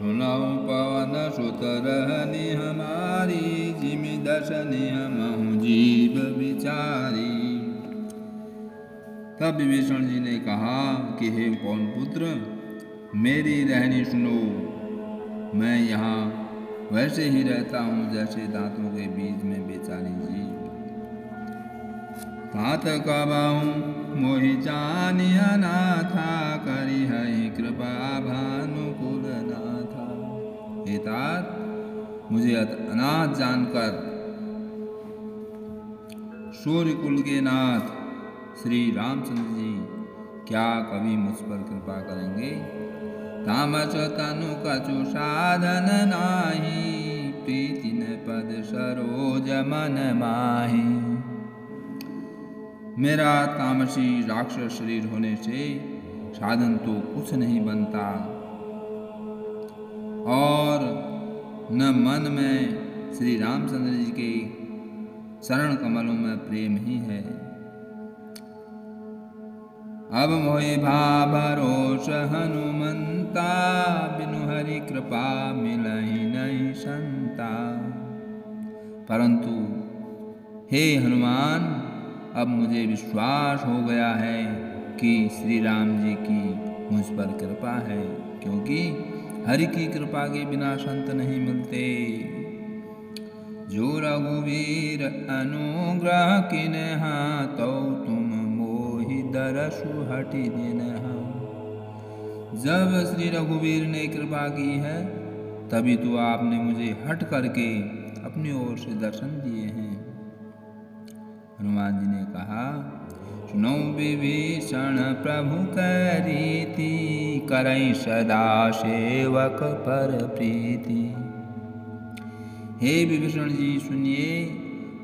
सुनौ पवन सुत रहनी हमारी, जिमि दर्शनी हमहु जीव विचारी। तब विभीषण जी ने कहा कि हे पवन पुत्र, मेरी रहनी सुनो। मैं यहाँ वैसे ही रहता हूँ जैसे दांतों के बीच में बेचारी जीव। तात कबहु मोहि जानि अनाथा, करि हरि कृपा भानुकुल नाथा। हे तात, मुझे अनाथ जानकर सूर्यकुल के नाथ श्री रामचंद्र जी क्या कभी मुझ पर कृपा करेंगे? तामस तनु कछु साधन नाही, प्रीति न पद सरोज मन माही। मेरा तामसी राक्षस शरीर होने से साधन तो कुछ नहीं बनता, और न मन में श्री रामचंद्र जी के चरण कमलों में प्रेम ही है। अब मोहि भरोस हनुमंता, बिनु हरि कृपा मिलहि नहीं संता। परंतु हे हनुमान, अब मुझे विश्वास हो गया है कि श्री राम जी की मुझ पर कृपा है, क्योंकि हरि की कृपा के बिना संत नहीं मिलते। जो रघुवीर अनुग्रह किन्हा, तो तुम मोहि दरसु हटि दिन्हा। जब श्री रघुवीर ने कृपा की है, तभी तो आपने मुझे हट करके अपनी ओर से दर्शन दिए हैं। हनुमान जी ने कहा, सुनो विभीषण प्रभु कै रीति, करई सदा सेवक पर प्रीति। हे विभीषण जी सुनिए,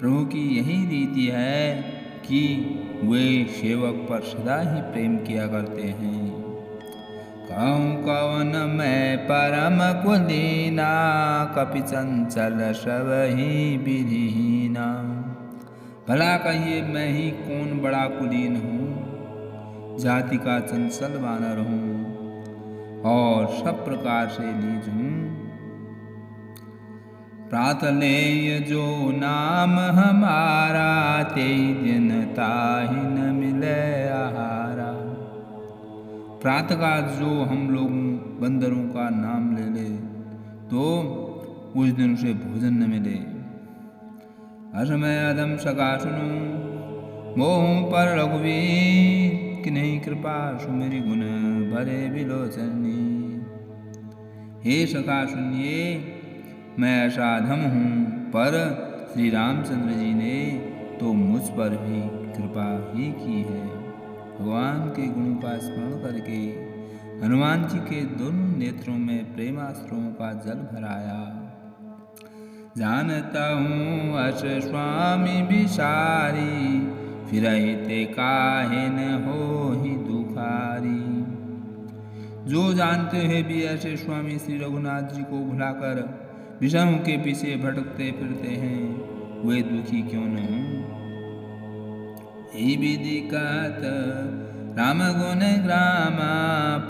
प्रभु की यही रीति है कि वे सेवक पर सदा ही प्रेम किया करते हैं। कहूँ कवन मैं परम कुलीना, कपि चंचल सब ही विधिहीना। भला कहिए मैं ही कौन बड़ा कुलीन हूँ, जाति का चंचल वानर हूँ और सब प्रकार से नीच हूँ। प्रातलेय जो नाम हमारा, तेई दिन ताहि न मिले आहारा। प्रातः का जो हम लोग बंदरों का नाम ले ले, तो उस दिन उसे भोजन न मिले। असमय अदम सका सुनु, मोह पर रघुवीर, कि नहीं कृपा सुमेरी गुण भरे बिलोचनी। हे सखा सुनिए, मैं ऐसा अधम हूँ, पर श्री रामचंद्र जी ने तो मुझ पर भी कृपा ही की है। भगवान के गुणों का स्मरण करके हनुमान जी के दोनों नेत्रों में प्रेमाश्रुओं का जल भराया। जानता हूँ अस स्वामी बिसारी, फिरहि ते काहे न होहि दुखारी। जो जानते हुए भी ऐसे स्वामी श्री रघुनाथ जी को भुलाकर विषयों के पीछे भटकते फिरते हैं, वे दुखी क्यों न हों। यही विधि कहत राम गुण ग्रामा,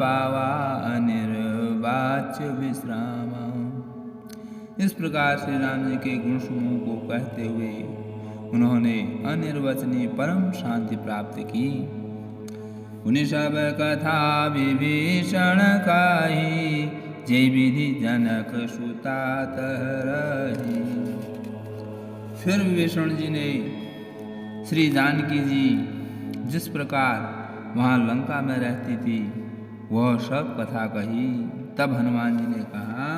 पावा अनिर्वाच्य विश्रामा। इस प्रकार श्री राम जी के गुण समूह को कहते हुए उन्होंने अनिर्वचनीय परम शांति प्राप्त की। उन्हीं सब कथा विभीषण काही, जय विधि जनक सुता तह रही। फिर विभीषण जी ने श्री जानकी जी जिस प्रकार वहाँ लंका में रहती थी, वह सब कथा कही। तब हनुमान जी ने कहा,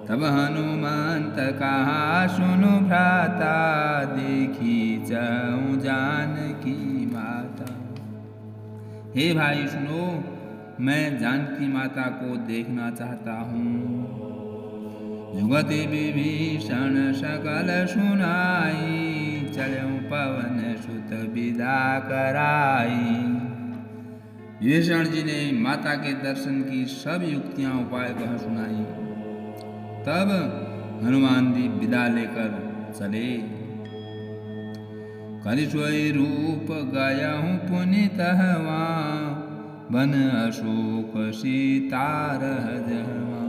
तब हनुमंत कहा सुनु भ्राता, देखी जाऊं जानकी माता। हे भाई सुनो, मैं जानकी माता को देखना चाहता हूँ। जुगति विभीषण सकल सुनाई, चलऊं पवन सुत विदा कराई। विभीषण जी ने माता के दर्शन की सब युक्तियां उपाय कह सुनाई। तब हनुमान जी विदा लेकर चले। कलिसोई रूप गया हूँ पुनित हवा, बन अशोक सीतार जहवा।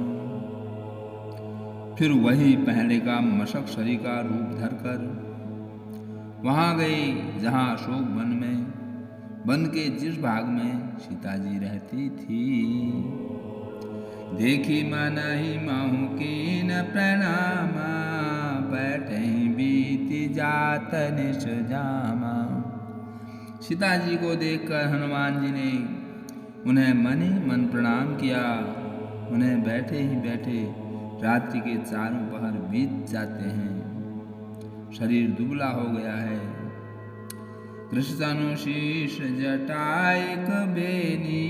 फिर वही पहले का मशक शरी का रूप धरकर वहां गए जहां अशोक वन के जिस भाग में सीता जी रहती थी। देखी मन ही माहू की न प्रणामा, बैठे बीती जात निश जामा। सीता जी को देखकर हनुमान जी ने उन्हें मन ही मन प्रणाम किया। उन्हें बैठे ही बैठे रात्रि के चारों पहर बीत जाते हैं। शरीर दुबला हो गया है। कृष्ण शीश जटायक बेनी,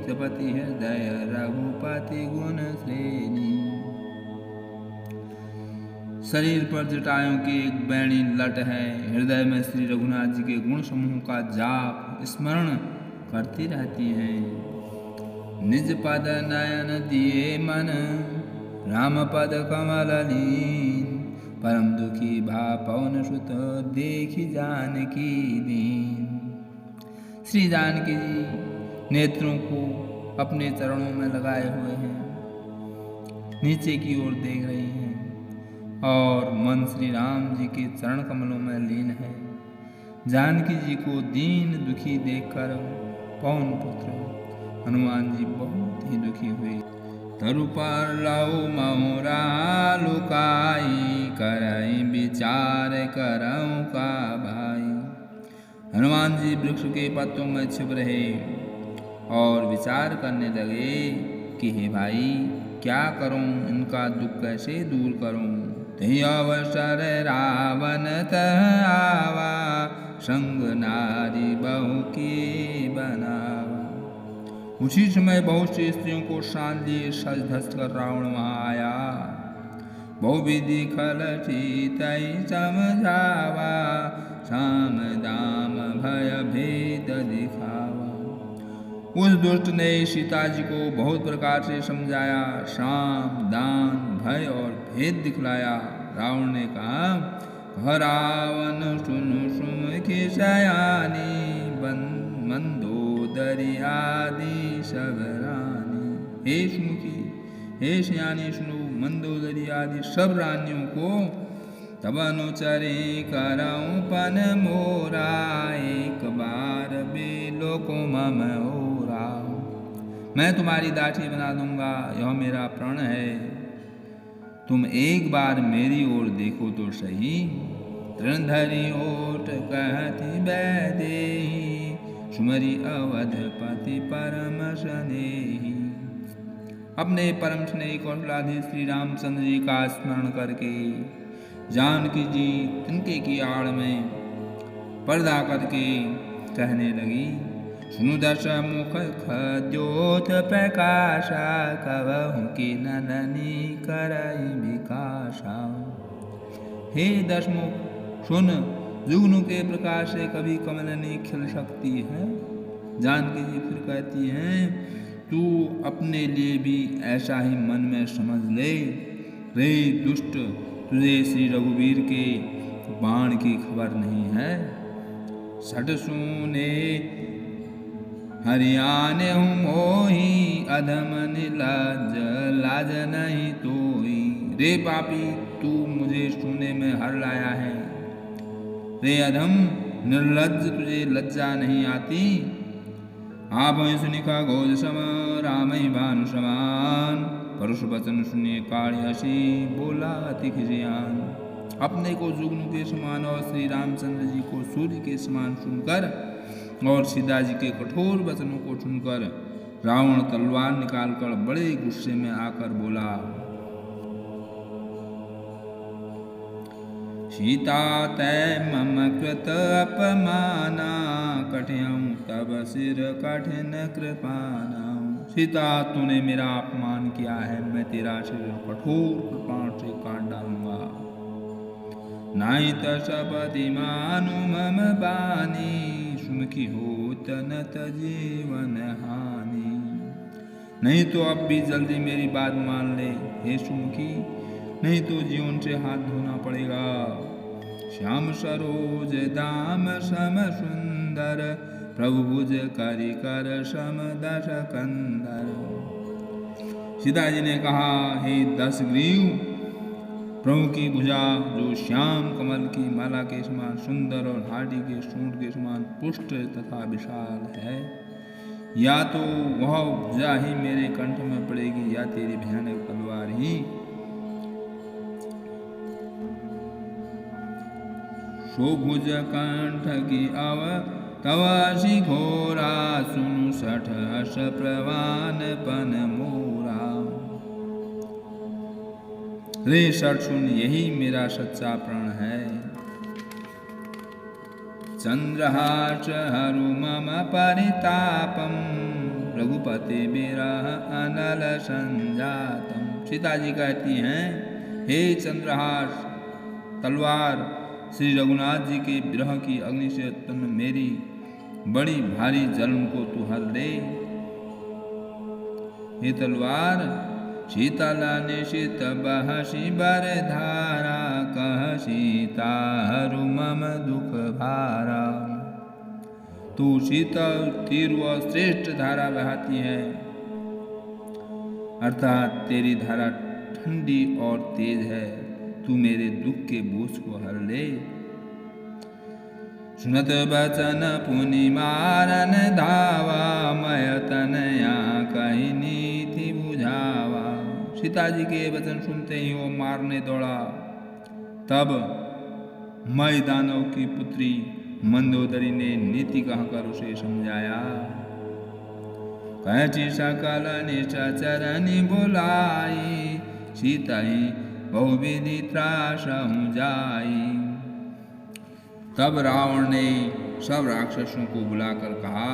जपति हृदय रघुपति गुण श्रेणी। शरीर पर जटायों की एक बैणी लट है। हृदय में श्री रघुनाथ जी के गुण समूह का जाप स्मरण करती रहती हैं। निज पद नयन दिए मन, राम पद कमल लीन। परम दुखी भा पवन सुत, देखी जानकी दीन। श्री जानकी जी नेत्रों को अपने चरणों में लगाए हुए हैं, नीचे की ओर देख रही हैं और मन श्री राम जी के चरण कमलों में लीन है। जानकी जी को दीन दुखी देखकर पवन पुत्र हनुमान जी बहुत ही दुखी हुए। तरु पर लहु महुरा लुकाई, करई विचार करऊं का भाई। हनुमान जी वृक्ष के पत्तों में छिप रहे और विचार करने लगे कि हे भाई, क्या करूं, इनका दुख कैसे दूर करूं। तही अवसर रावण तह आवा, संग नारी बहु की बनावा। उसी समय बहुत सी स्त्रियों को साथ लिए सज धज कर रावण वहां आया। बहुविधि खल तई समझावा, साम दाम भय भेद दिखावा। उस दुष्ट ने सीता जी को बहुत प्रकार से समझाया, साम दान भय और भेद दिखलाया। रावण ने कहा, रावण सुनु सुम की सयानी, मंदोदरी आदि सब रानी। हे सुमुखी, हे सयानी सुनो, मंदोदरी आदि सब रानियों को तब अनुचरे करऊं पन मोरा, एक बार बेलो को मम ओरा। मैं तुम्हारी दासी बना दूंगा, यह मेरा प्रण है। तुम एक बार मेरी ओर देखो तो सही। तृणधरी ओट कहती बैदेही, सुमरी अवधपति परम स्नेही। अपने परम स्नेही कौशलाधीश श्री रामचंद्र जी का स्मरण करके जानकी जी तिनके की आड़ में पर्दा करके कहने लगी, सुनु दश मुख खद्योत प्रकाशा, कबहु की नंदनी करई विकासा। हे दशमुख सुन, जुगनू के प्रकाश से कभी कमल नहीं खिल सकती है। जानकी जी फिर कहती हैं, तू अपने लिए भी ऐसा ही मन में समझ ले। रे दुष्ट, तुझे श्री रघुवीर के बाण की खबर नहीं है। सट सुने हरियाने हूँ मोही, अधम निलाज लाज नहीं तोई। रे पापी, तू मुझे सुने में हर लाया है। रे अधम निर्लज्ज, तुझे लज्जा नहीं आती। आप सुनिका घोष सम, राम भानु समान। परुष वचन सुनिए काली हसी, बोला अति खिसियान। अपने को जुगनू के समान और श्री रामचंद्र जी को सूर्य के समान सुनकर और सीता जी के कठोर वचनों को सुनकर रावण तलवार निकालकर बड़े गुस्से में आकर बोला, सीता तय मम कृत अपमाना, कठियं तब सिर कठिन कृपाना। सीता, तूने मेरा अपमान किया है, मैं तेरा सिर कठोर कृपाण से काट डालूंगा। नाई त सपति मानु मम बानी, सुमुखी होत न त जीवन हानि। नहीं तो अब भी जल्दी मेरी बात मान ले हे सुमुखी, नहीं तो जीवन से हाथ धोना पड़ेगा। श्याम सरोज दाम सम सुंदर, प्रभु भुज करी कर सम दस कंदर। सीता जी ने कहा, हे दशग्रीव, प्रभु की भुजा जो श्याम कमल की माला के समान सुंदर और हाथी के सूंड के समान पुष्ट तथा विशाल है, या तो वह भुजा ही मेरे कंठ में पड़ेगी या तेरी भयानक तलवार ही। सो भुज कंठ की अव तवासी घोरा, सुनु सठ हस प्रवान पन मोरा। रे सठ सुन, यही मेरा सच्चा प्रण है। चंद्रहास हरु मम परितापम, रघुपति विरह अनल संजातम। सीता जी कहती हैं, हे चंद्रहास तलवार, श्री रघुनाथ जी के विरह की अग्नि से उत्पन्न मेरी बड़ी भारी जलन को तू हर दे। हे तलवार, शीतल निशित बहसी बर धारा, कह सीता हरु मम दुख भारा। तू शीतल तीर व श्रेष्ठ धारा बहाती है, अर्थात तेरी धारा ठंडी और तेज है। तू मेरे दुख के बोझ को हर ले। सुनत बचन पुनि मारन धावा, मय तनया कही नीति बुझावा। सीता जी के वचन सुनते ही वो मारने दौड़ा। तब मय दानव की पुत्री मंदोदरी ने नीति कहकर उसे समझाया। कहची सकल निशाचरनि बुलाई, सीता ही बहुविधि त्रासहु जाई। तब रावण ने सब राक्षसों को बुलाकर कहा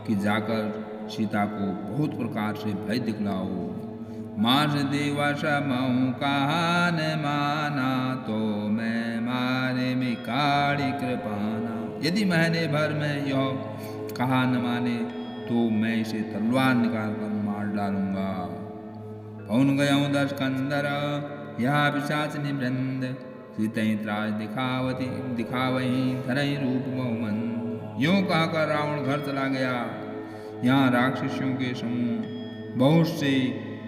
कि जाकर सीता को बहुत प्रकार से भय दिखलाओ। मास दिवस महु कहा न माना, तो मैं मारे में काड़ी कृपाना। यदि महीने भर में यह कहा न माने तो मैं इसे तलवार निकाल कर मार डालूंगा। पौन गया दस कंदर, यहाँ पिशाचनी वृंद, सीतई त्रास दिखावही धरई रूप बहुमंद। यूं कहकर रावण घर चला गया। यहाँ राक्षसियों के समूह बहुत से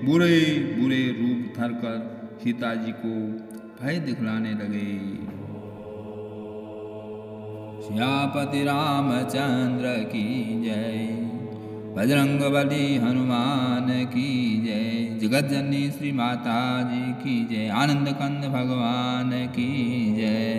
बुरे बुरे रूप धरकर सीता जी को भय दिखलाने लगे। सियापति रामचंद्र की जय, बजरंगबली हनुमान की जय, जगत जननी श्री माता जी की जय, आनंद कंद भगवान की जय।